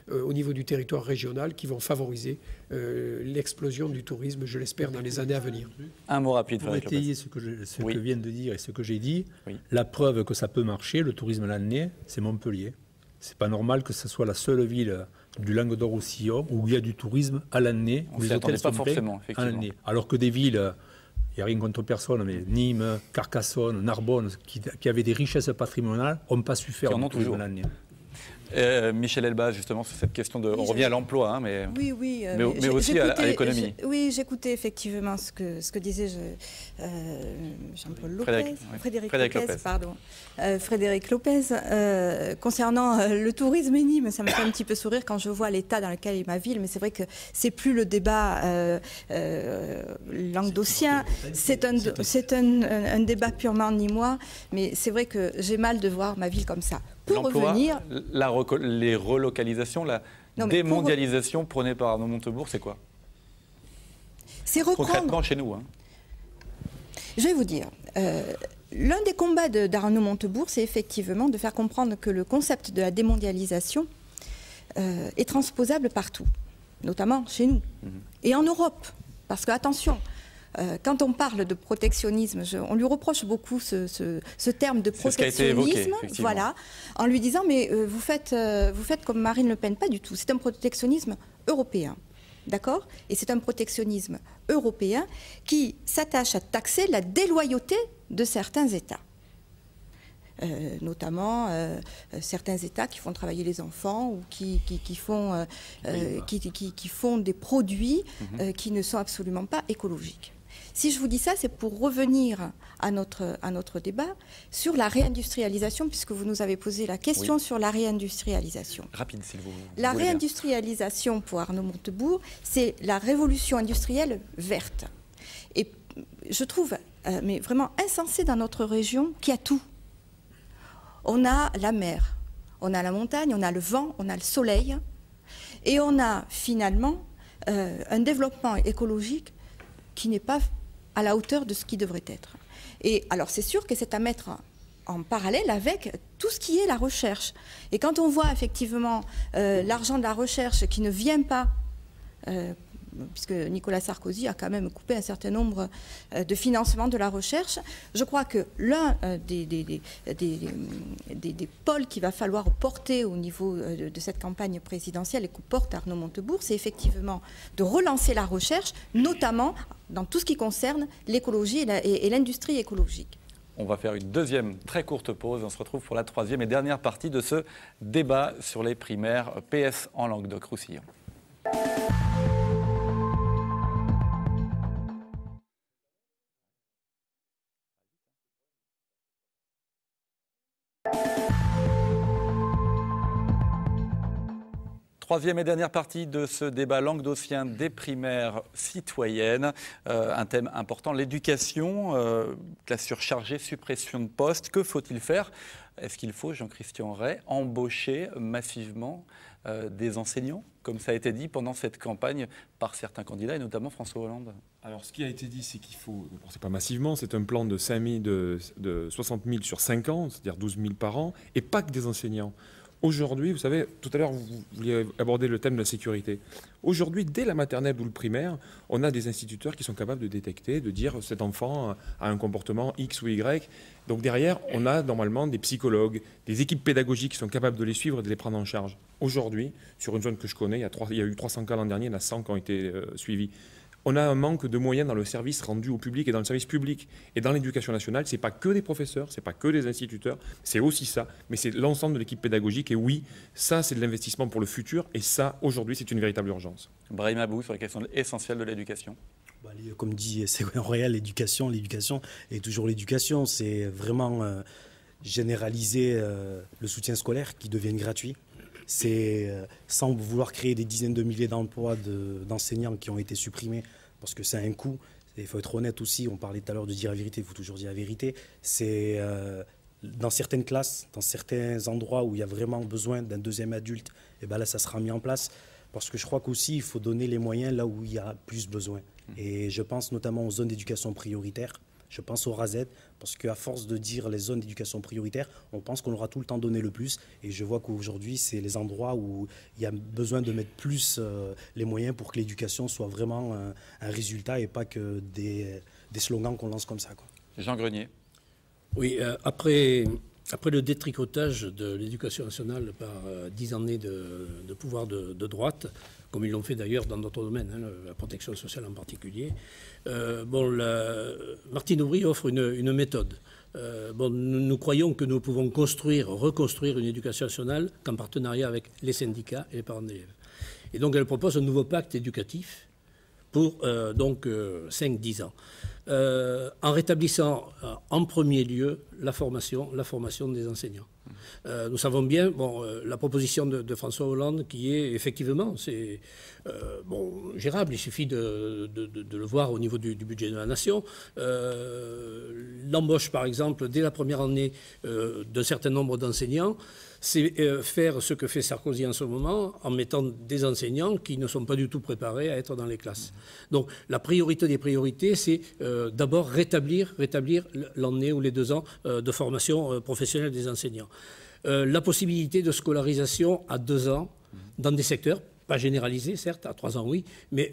Speaker 7: au niveau du territoire régional qui vont favoriser l'explosion du tourisme, je l'espère, dans les années à venir.
Speaker 1: Un mot rapide,
Speaker 2: pour
Speaker 1: Frédéric
Speaker 2: étayer
Speaker 1: Lopez.
Speaker 2: ce que vient de dire et ce que j'ai dit,
Speaker 1: Oui.
Speaker 2: la preuve que ça peut marcher, le tourisme l'année, c'est Montpellier. C'est pas normal que ce soit la seule ville du Languedoc-Roussillon où il y a du tourisme à l'année,
Speaker 1: On
Speaker 2: où
Speaker 1: s'y
Speaker 2: les
Speaker 1: attendait
Speaker 2: hôtels
Speaker 1: pas
Speaker 2: sont pleins
Speaker 1: forcément,
Speaker 2: à
Speaker 1: effectivement.
Speaker 2: l'année. Alors que des villes, il n'y a rien contre personne, mais Nîmes, Carcassonne, Narbonne, qui avaient des richesses patrimoniales, n'ont pas su faire
Speaker 1: Qui en
Speaker 2: du
Speaker 1: ont
Speaker 2: tourisme
Speaker 1: toujours.
Speaker 2: à l'année.
Speaker 1: Michel Elbaz, justement, sur cette question de...
Speaker 6: Oui,
Speaker 1: on revient à l'emploi, hein, mais...
Speaker 6: Oui,
Speaker 1: mais aussi à l'économie.
Speaker 6: Oui, j'écoutais effectivement ce que disait Jean-Paul Lopez, Frédéric Lopez, pardon. Frédéric Lopez, concernant le tourisme et Nîmes, ça me fait un petit peu sourire quand je vois l'état dans lequel est ma ville, mais c'est vrai que c'est plus le débat languedocien, c'est un débat purement nîmois, mais c'est vrai que j'ai mal de voir ma ville comme ça. Pour revenir...
Speaker 1: les relocalisations, la démondialisation prônée par Arnaud Montebourg, c'est quoi?
Speaker 6: C'est reprendre...
Speaker 1: Concrètement chez nous. Hein.
Speaker 6: Je vais vous dire, l'un des combats d'Arnaud Montebourg, c'est effectivement de faire comprendre que le concept de la démondialisation est transposable partout, notamment chez nous et en Europe. Parce que, attention, quand on parle de protectionnisme, on lui reproche beaucoup ce terme de protectionnisme,
Speaker 1: ce qui a été évoqué,
Speaker 6: voilà, en lui disant mais vous faites comme Marine Le Pen, pas du tout. C'est un protectionnisme européen, d'accord? Et c'est un protectionnisme européen qui s'attache à taxer la déloyauté de certains États. Notamment certains États qui font travailler les enfants ou qui font des produits qui ne sont absolument pas écologiques. Si je vous dis ça, c'est pour revenir à notre débat sur la réindustrialisation, puisque vous nous avez posé la question sur la réindustrialisation.
Speaker 1: Rapide, s'il vous plaît.
Speaker 6: La réindustrialisation, pour Arnaud Montebourg, c'est la révolution industrielle verte. Et je trouve mais vraiment insensé dans notre région qu'il y a tout. On a la mer, on a la montagne, on a le vent, on a le soleil, et on a finalement un développement écologique qui n'est pas à la hauteur de ce qui devrait être. Et alors c'est sûr que c'est à mettre en parallèle avec tout ce qui est la recherche. Et quand on voit effectivement l'argent de la recherche qui ne vient pas, puisque Nicolas Sarkozy a quand même coupé un certain nombre de financements de la recherche, je crois que l'un des pôles qu'il va falloir porter au niveau de cette campagne présidentielle et que porte Arnaud Montebourg, c'est effectivement de relancer la recherche, notamment dans tout ce qui concerne l'écologie et l'industrie écologique.
Speaker 1: On va faire une deuxième très courte pause. On se retrouve pour la troisième et dernière partie de ce débat sur les primaires PS en Languedoc-Roussillon. Troisième et dernière partie de ce débat languedocien des primaires citoyennes. Un thème important, l'éducation, classe surchargée, suppression de postes. Que faut-il faire? Est-ce qu'il faut, Jean-Christian Ray, embaucher massivement des enseignants, comme ça a été dit pendant cette campagne par certains candidats, et notamment François Hollande?
Speaker 4: Alors, ce qui a été dit, c'est qu'il faut, c'est pas massivement, c'est un plan de 60 000 sur 5 ans, c'est-à-dire 12 000 par an, et pas que des enseignants. Aujourd'hui, vous savez, tout à l'heure, vous vouliez aborder le thème de la sécurité. Aujourd'hui, dès la maternelle ou le primaire, on a des instituteurs qui sont capables de détecter, de dire cet enfant a un comportement X ou Y. Donc derrière, on a normalement des psychologues, des équipes pédagogiques qui sont capables de les suivre et de les prendre en charge. Aujourd'hui, sur une zone que je connais, il y a eu 300 cas l'an dernier, il y en a 100 qui ont été suivis. On a un manque de moyens dans le service rendu au public et dans le service public. Et dans l'éducation nationale, ce n'est pas que des professeurs, ce n'est pas que des instituteurs, c'est aussi ça, mais c'est l'ensemble de l'équipe pédagogique. Et oui, ça, c'est de l'investissement pour le futur. Et ça, aujourd'hui, c'est une véritable urgence.
Speaker 1: Brahim Abou, sur la question essentielle de l'éducation.
Speaker 5: Comme dit Ségolène Royal, l'éducation est toujours l'éducation. C'est vraiment généraliser le soutien scolaire qui devienne gratuit. C'est sans vouloir créer des dizaines de milliers d'emplois d'enseignants qui ont été supprimés, parce que c'est un coût, Il faut être honnête aussi, on parlait tout à l'heure de dire la vérité, il faut toujours dire la vérité. C'est dans certaines classes, dans certains endroits où il y a vraiment besoin d'un deuxième adulte, et ben là ça sera mis en place. Parce que je crois qu'aussi il faut donner les moyens là où il y a plus besoin. Et je pense notamment aux zones d'éducation prioritaire. Je pense au RASED, parce qu'à force de dire les zones d'éducation prioritaire, on pense qu'on aura tout le temps donné le plus. Et je vois qu'aujourd'hui, c'est les endroits où il y a besoin de mettre plus les moyens pour que l'éducation soit vraiment un résultat et pas que des slogans qu'on lance comme ça, quoi.
Speaker 1: Jean Grenier.
Speaker 3: Oui, après le détricotage de l'éducation nationale par 10 années de pouvoir de droite, comme ils l'ont fait d'ailleurs dans d'autres domaines, hein, la protection sociale en particulier, Martine Aubry offre une méthode. Nous croyons que nous pouvons reconstruire une éducation nationale qu'en partenariat avec les syndicats et les parents d'élèves. Et donc elle propose un nouveau pacte éducatif pour 5-10 ans. En rétablissant en premier lieu la formation des enseignants. Nous savons bien, la proposition de François Hollande qui est effectivement, gérable, il suffit de le voir au niveau du budget de la nation. L'embauche, par exemple, dès la première année d'un certain nombre d'enseignants, c'est faire ce que fait Sarkozy en ce moment en mettant des enseignants qui ne sont pas du tout préparés à être dans les classes. Donc la priorité des priorités, c'est d'abord rétablir l'année ou les 2 ans de formation professionnelle des enseignants. La possibilité de scolarisation à 2 ans dans des secteurs, pas généralisés certes, à 3 ans oui, mais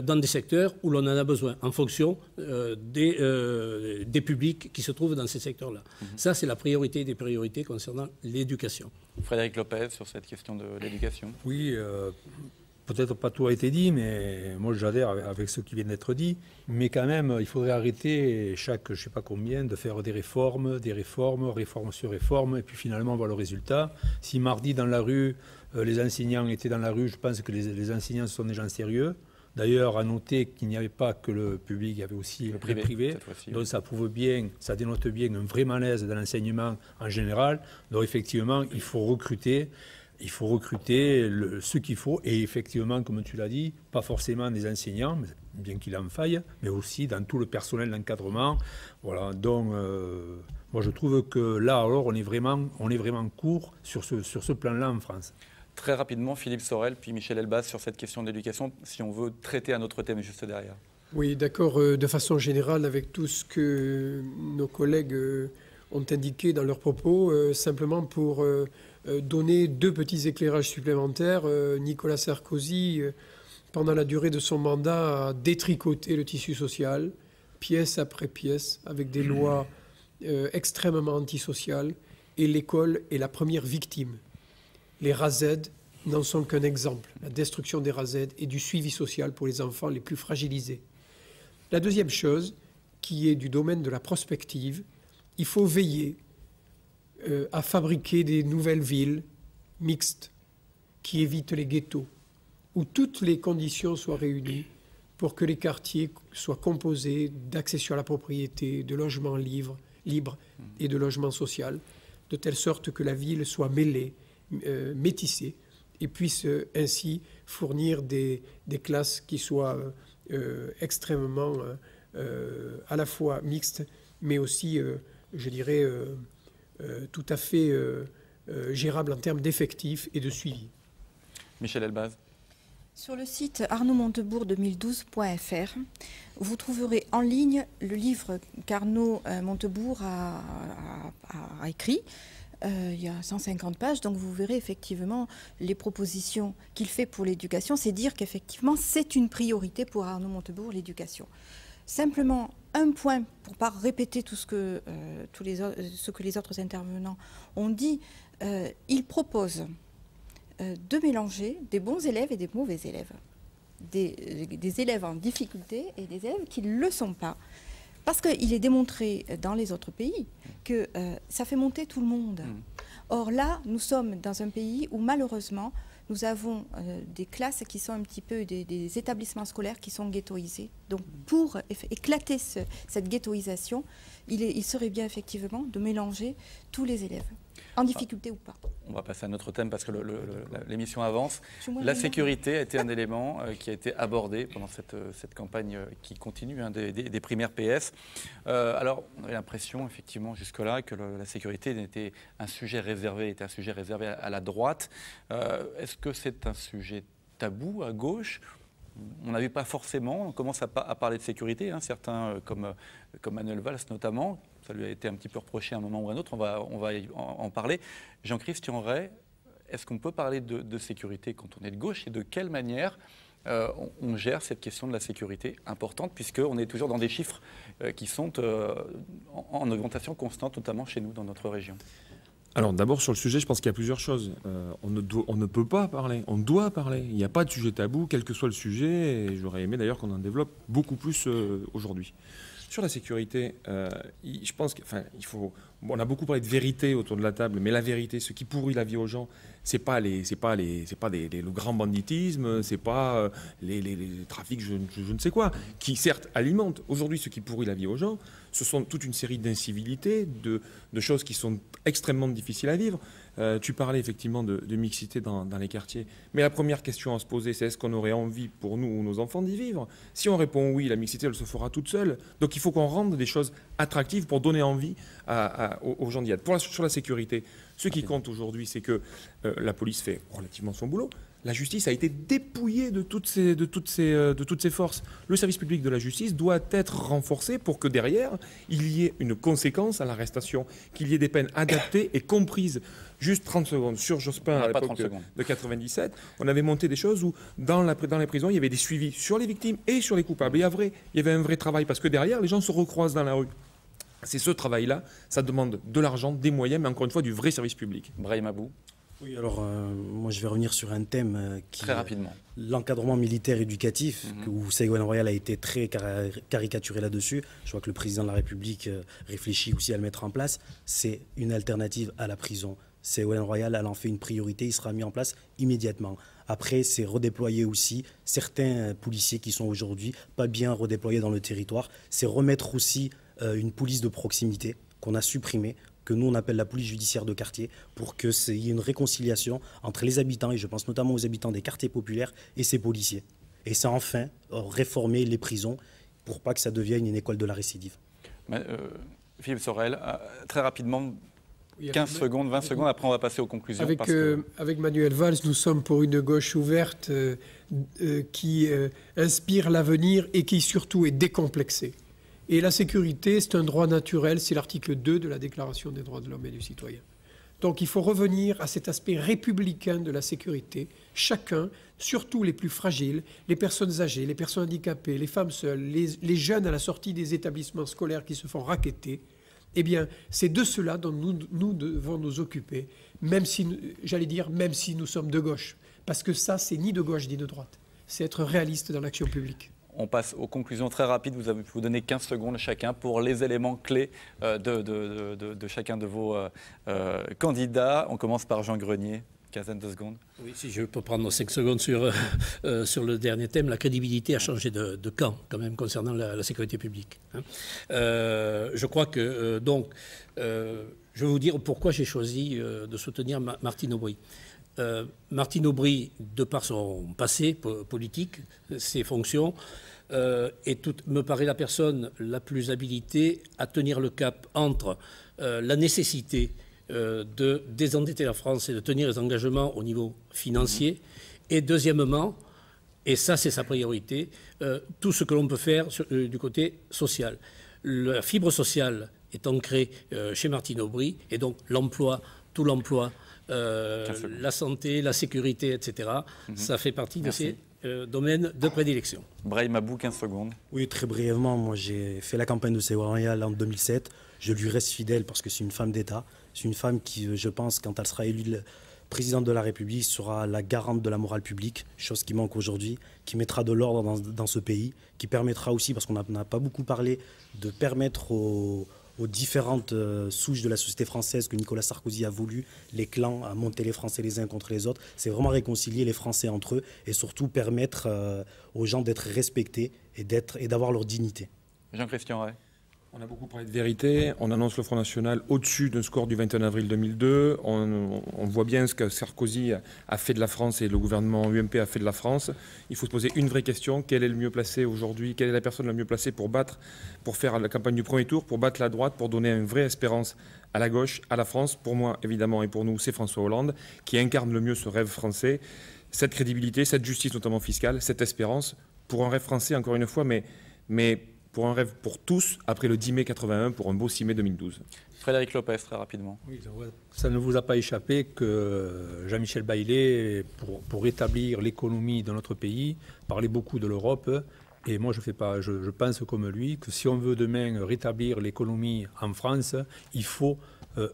Speaker 3: dans des secteurs où l'on en a besoin, en fonction des publics qui se trouvent dans ces secteurs-là. Ça, c'est la priorité des priorités concernant l'éducation.
Speaker 1: Frédéric Lopez, sur cette question de l'éducation.
Speaker 2: Oui, peut-être pas tout a été dit, mais moi j'adhère avec ce qui vient d'être dit. Mais quand même, il faudrait arrêter chaque, je ne sais pas combien, de faire des réformes sur réformes, et puis finalement on voit le résultat. Si mardi dans la rue, les enseignants étaient dans la rue, je pense que les enseignants sont des gens sérieux. D'ailleurs, à noter qu'il n'y avait pas que le public, il y avait aussi le privé. Donc ça prouve bien, ça dénote bien un vrai malaise dans l'enseignement en général. Donc effectivement, il faut recruter ce qu'il faut. Et effectivement, comme tu l'as dit, pas forcément des enseignants, bien qu'il en faille, mais aussi dans tout le personnel d'encadrement. Voilà. Donc, moi je trouve que là, alors, on est vraiment court sur ce plan-là en France.
Speaker 1: Très rapidement, Philippe Sorel, puis Michel Elbaz, sur cette question d'éducation, si on veut traiter un autre thème juste derrière.
Speaker 7: Oui, d'accord. De façon générale, avec tout ce que nos collègues ont indiqué dans leurs propos, simplement pour donner 2 petits éclairages supplémentaires. Nicolas Sarkozy, pendant la durée de son mandat, a détricoté le tissu social, pièce après pièce, avec des lois extrêmement antisociales, et l'école est la première victime. Les RASED n'en sont qu'un exemple, la destruction des RASED et du suivi social pour les enfants les plus fragilisés. La deuxième chose, qui est du domaine de la prospective, il faut veiller à fabriquer des nouvelles villes mixtes qui évitent les ghettos, où toutes les conditions soient réunies pour que les quartiers soient composés d'accession à la propriété, de logements libres et de logements sociaux, de telle sorte que la ville soit mêlée, métissée, et puisse ainsi fournir des classes qui soient extrêmement à la fois mixtes, mais aussi, je dirais, tout à fait gérables en termes d'effectifs et de suivi.
Speaker 1: Michel Elbaz.
Speaker 6: Sur le site arnaudmontebourg2012.fr, vous trouverez en ligne le livre qu'Arnaud Montebourg a écrit. Il y a 150 pages, donc vous verrez effectivement les propositions qu'il fait pour l'éducation. C'est dire qu'effectivement, c'est une priorité pour Arnaud Montebourg, l'éducation. Simplement, un point, pour ne pas répéter tout ce que les autres intervenants ont dit, il propose de mélanger des bons élèves et des mauvais élèves, des élèves en difficulté et des élèves qui ne le sont pas. Parce qu'il est démontré dans les autres pays que ça fait monter tout le monde. Or là, nous sommes dans un pays où malheureusement, nous avons des classes qui sont un petit peu des établissements scolaires qui sont ghettoisés. Donc pour éclater cette ghettoisation, il serait bien effectivement de mélanger tous les élèves. en difficulté ou pas.
Speaker 1: On va passer à un autre thème parce que l'émission avance. La sécurité a été un élément qui a été abordé pendant cette campagne qui continue des primaires PS. Alors, on avait l'impression, effectivement, jusque-là, que la sécurité était un sujet réservé à la droite. Est-ce que c'est un sujet tabou à gauche? On n'avait pas forcément, on commence à parler de sécurité, hein, certains comme Manuel Valls notamment, ça lui a été un petit peu reproché à un moment ou à un autre, on va en parler. Jean-Christian Rey, est-ce qu'on peut parler de sécurité quand on est de gauche et de quelle manière on gère cette question de la sécurité importante, puisqu'on est toujours dans des chiffres qui sont en augmentation constante, notamment chez nous, dans notre région?
Speaker 4: Alors d'abord sur le sujet, je pense qu'il y a plusieurs choses. On ne peut pas parler, on doit parler. Il n'y a pas de sujet tabou, quel que soit le sujet, et j'aurais aimé d'ailleurs qu'on en développe beaucoup plus aujourd'hui. Sur la sécurité, je pense on a beaucoup parlé de vérité autour de la table, mais la vérité, ce qui pourrit la vie aux gens, c'est pas le grand banditisme, c'est pas les trafics, je ne sais quoi, qui certes alimentent. Aujourd'hui, ce qui pourrit la vie aux gens, ce sont toute une série d'incivilités, de choses qui sont extrêmement difficiles à vivre. Tu parlais effectivement de mixité dans les quartiers, mais la première question à se poser, c'est est-ce qu'on aurait envie pour nous ou nos enfants d'y vivre? Si on répond oui, la mixité, elle se fera toute seule. Donc il faut qu'on rende des choses attractives pour donner envie aux gens d'y être. Sur la sécurité, ce qui compte aujourd'hui, c'est que la police fait relativement son boulot. La justice a été dépouillée de toutes ses forces. Le service public de la justice doit être renforcé pour que derrière, il y ait une conséquence à l'arrestation, qu'il y ait des peines adaptées et comprises. Juste 30 secondes. Sur Jospin, à l'époque de 97, on avait monté des choses où, dans les prisons, il y avait des suivis sur les victimes et sur les coupables. Et il y avait un vrai travail, parce que derrière, les gens se recroisent dans la rue. C'est ce travail-là, ça demande de l'argent, des moyens, mais encore une fois, du vrai service public.
Speaker 1: Brahim Abou.
Speaker 5: Oui, alors moi je vais revenir sur un thème qui
Speaker 1: très rapidement.
Speaker 5: L'encadrement militaire éducatif, où Ségolène Royal a été très caricaturé là-dessus. Je vois que le président de la République réfléchit aussi à le mettre en place. C'est une alternative à la prison. Ségolène Royal, elle en fait une priorité, il sera mis en place immédiatement. Après, c'est redéployer aussi certains policiers qui sont aujourd'hui pas bien redéployés dans le territoire. C'est remettre aussi une police de proximité qu'on a supprimée, que nous on appelle la police judiciaire de quartier, pour qu'il y ait une réconciliation entre les habitants, et je pense notamment aux habitants des quartiers populaires et ces policiers. Et c'est enfin réformer les prisons pour pas que ça devienne une école de la récidive.
Speaker 1: Philippe Sorel, très rapidement, 15 secondes, 20 secondes, après on va passer aux conclusions.
Speaker 7: Avec Manuel Valls, nous sommes pour une gauche ouverte qui inspire l'avenir et qui surtout est décomplexée. Et la sécurité, c'est un droit naturel, c'est l'article 2 de la Déclaration des droits de l'homme et du citoyen. Donc il faut revenir à cet aspect républicain de la sécurité. Chacun, surtout les plus fragiles, les personnes âgées, les personnes handicapées, les femmes seules, les jeunes à la sortie des établissements scolaires qui se font racketter, eh bien, c'est de cela dont nous devons nous occuper, même si nous sommes de gauche. Parce que ça, c'est ni de gauche ni de droite. C'est être réaliste dans l'action publique.
Speaker 1: On passe aux conclusions très rapides. Vous donnez 15 secondes chacun pour les éléments clés de chacun de vos candidats. On commence par Jean Grenier. Quinzaine de secondes.
Speaker 3: Oui, si je peux prendre 5 secondes sur le dernier thème, la crédibilité a changé de camp quand même concernant la sécurité publique. Je crois que je vais vous dire pourquoi j'ai choisi de soutenir Martine Aubry. Martine Aubry, de par son passé politique, ses fonctions, me paraît la personne la plus habilitée à tenir le cap entre la nécessité de désendetter la France et de tenir les engagements au niveau financier, et deuxièmement, et ça c'est sa priorité, tout ce que l'on peut faire du côté social. La fibre sociale est ancrée chez Martine Aubry, et donc l'emploi, tout l'emploi, la santé, la sécurité, etc., ça fait partie de ces domaines de prédilection.
Speaker 1: Brahim Abou, 15 secondes.
Speaker 5: Oui, très brièvement, moi j'ai fait la campagne de Ségolène Royal en 2007. Je lui reste fidèle parce que c'est une femme d'État. C'est une femme qui, je pense, quand elle sera élue présidente de la République, sera la garante de la morale publique, chose qui manque aujourd'hui, qui mettra de l'ordre dans ce pays, qui permettra aussi, parce qu'on n'a pas beaucoup parlé, de permettre aux différentes souches de la société française que Nicolas Sarkozy a voulu, les clans, à monter les Français les uns contre les autres. C'est vraiment réconcilier les Français entre eux et surtout permettre aux gens d'être respectés et d'avoir leur dignité.
Speaker 1: Jean-Christian Rey.
Speaker 4: On a beaucoup parlé de vérité, on annonce le Front National au-dessus d'un score du 21 avril 2002, on voit bien ce que Sarkozy a fait de la France et le gouvernement UMP a fait de la France. Il faut se poser une vraie question, quel est le mieux placé aujourd'hui, quelle est la personne la mieux placée pour faire la campagne du premier tour, pour battre la droite, pour donner une vraie espérance à la gauche, à la France. Pour moi, évidemment, et pour nous, c'est François Hollande qui incarne le mieux ce rêve français, cette crédibilité, cette justice notamment fiscale, cette espérance, pour un rêve français, encore une fois, mais pour un rêve pour tous, après le 10 mai 81, pour un beau 6 mai 2012.
Speaker 1: Frédéric Lopez, très rapidement.
Speaker 2: Oui, ça ne vous a pas échappé que Jean-Michel Baillet, pour rétablir l'économie de notre pays, parlait beaucoup de l'Europe. Et moi, je pense comme lui que si on veut demain rétablir l'économie en France, il faut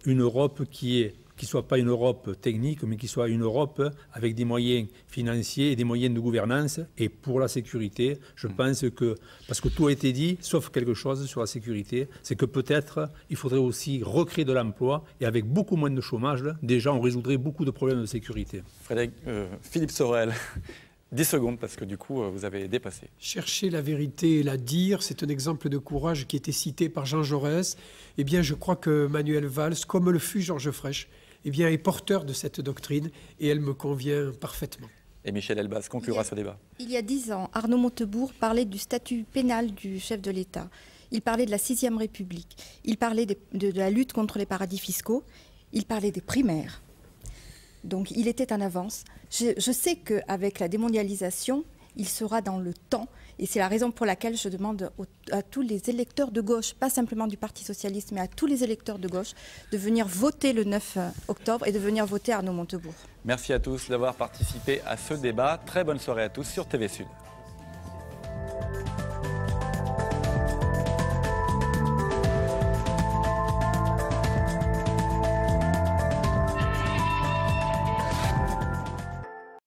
Speaker 2: une Europe qui ne soit pas une Europe technique, mais qui soit une Europe avec des moyens financiers et des moyens de gouvernance. Et pour la sécurité, je pense que, parce que tout a été dit, sauf quelque chose sur la sécurité, c'est que peut-être il faudrait aussi recréer de l'emploi, et avec beaucoup moins de chômage, déjà on résoudrait beaucoup de problèmes de sécurité.
Speaker 1: Philippe Sorel. 10 secondes, parce que du coup, vous avez dépassé.
Speaker 7: Chercher la vérité et la dire, c'est un exemple de courage qui était cité par Jean Jaurès. Eh bien, je crois que Manuel Valls, comme le fut Georges Frêche, eh bien, est porteur de cette doctrine et elle me convient parfaitement.
Speaker 1: Et Michel Elbaz conclura ce débat.
Speaker 6: Il y a 10 ans, Arnaud Montebourg parlait du statut pénal du chef de l'État. Il parlait de la 6e République. Il parlait de la lutte contre les paradis fiscaux. Il parlait des primaires. Donc il était en avance. Je sais qu'avec la démondialisation, il sera dans le temps. Et c'est la raison pour laquelle je demande à tous les électeurs de gauche, pas simplement du Parti socialiste, mais à tous les électeurs de gauche, de venir voter le 9 octobre et de venir voter Arnaud Montebourg.
Speaker 1: Merci à tous d'avoir participé à ce débat. Très bonne soirée à tous sur TV Sud.